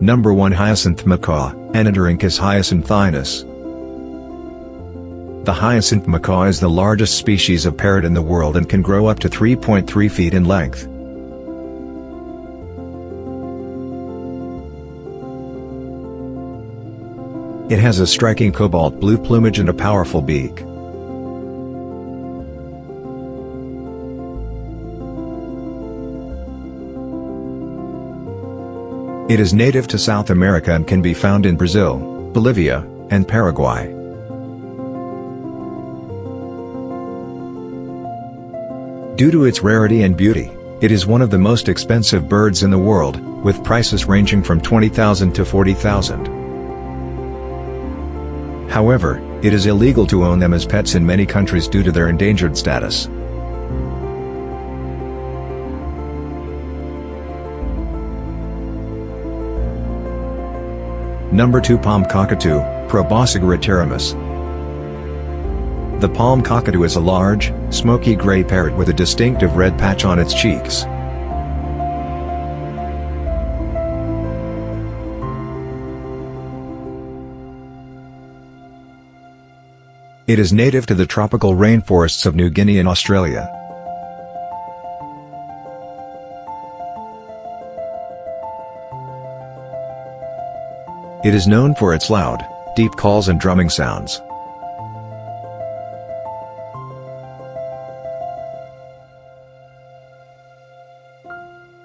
Number 1 Hyacinth Macaw, Anodorhynchus hyacintinus. The Hyacinth Macaw is the largest species of parrot in the world and can grow up to 3.3 feet in length. It has a striking cobalt blue plumage and a powerful beak. It is native to South America and can be found in Brazil, Bolivia, and Paraguay. Due to its rarity and beauty, it is one of the most expensive birds in the world, with prices ranging from $20,000 to $40,000. However, it is illegal to own them as pets in many countries due to their endangered status. Number 2 Palm Cockatoo, Proboscideritarimus. The palm cockatoo is a large, smoky gray parrot with a distinctive red patch on its cheeks. It is native to the tropical rainforests of New Guinea and Australia. It is known for its loud, deep calls and drumming sounds.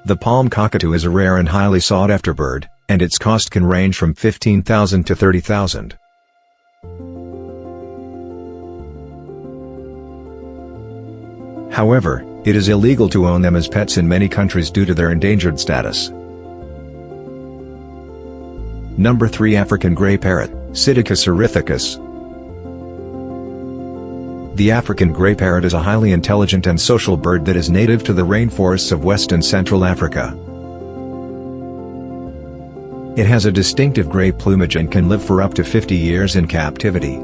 The palm cockatoo is a rare and highly sought-after bird, and its cost can range from $15,000 to $30,000. However, it is illegal to own them as pets in many countries due to their endangered status. Number 3 African Grey Parrot, Psittacus erythicus. The African grey parrot is a highly intelligent and social bird that is native to the rainforests of West and Central Africa. It has a distinctive grey plumage and can live for up to 50 years in captivity.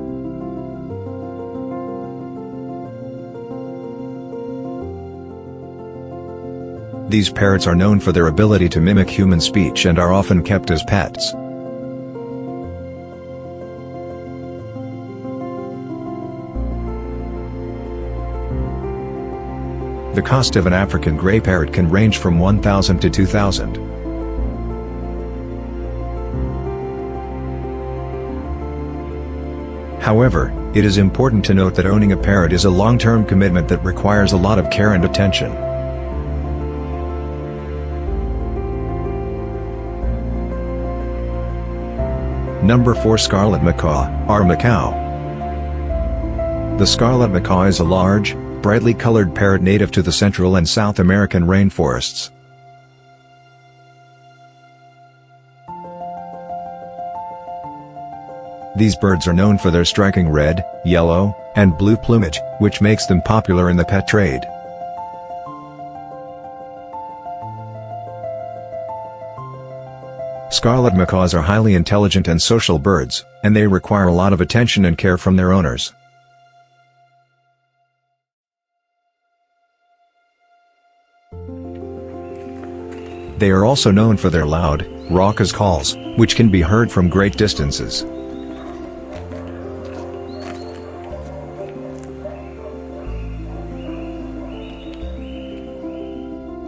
These parrots are known for their ability to mimic human speech and are often kept as pets. The cost of an African grey parrot can range from $1,000 to $2,000. However, it is important to note that owning a parrot is a long-term commitment that requires a lot of care and attention. Number 4 Scarlet Macaw, R. Macaw. The scarlet macaw is a large, brightly colored parrot native to the Central and South American rainforests. These birds are known for their striking red, yellow, and blue plumage, which makes them popular in the pet trade. Scarlet macaws are highly intelligent and social birds, and they require a lot of attention and care from their owners. They are also known for their loud, raucous calls, which can be heard from great distances.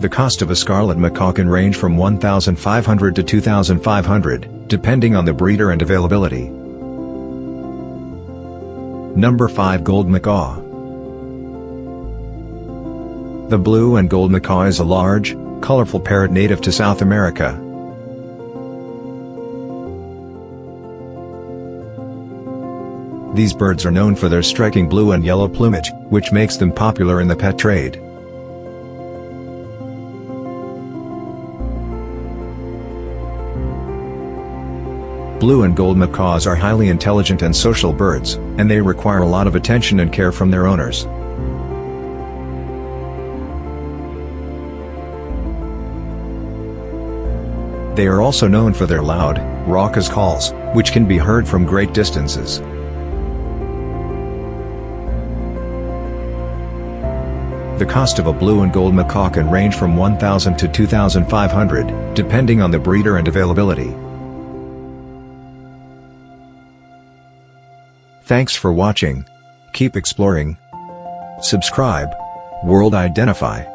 The cost of a scarlet macaw can range from $1,500 to $2,500, depending on the breeder and availability. Number 5 Gold Macaw. The blue and gold macaw is a large, colorful parrot native to South America. These birds are known for their striking blue and yellow plumage, which makes them popular in the pet trade. Blue and gold macaws are highly intelligent and social birds, and they require a lot of attention and care from their owners. They are also known for their loud, raucous calls, which can be heard from great distances. The cost of a blue and gold macaw can range from $1,000 to $2,500, depending on the breeder and availability. Thanks for watching. Keep exploring. Subscribe. World Identify.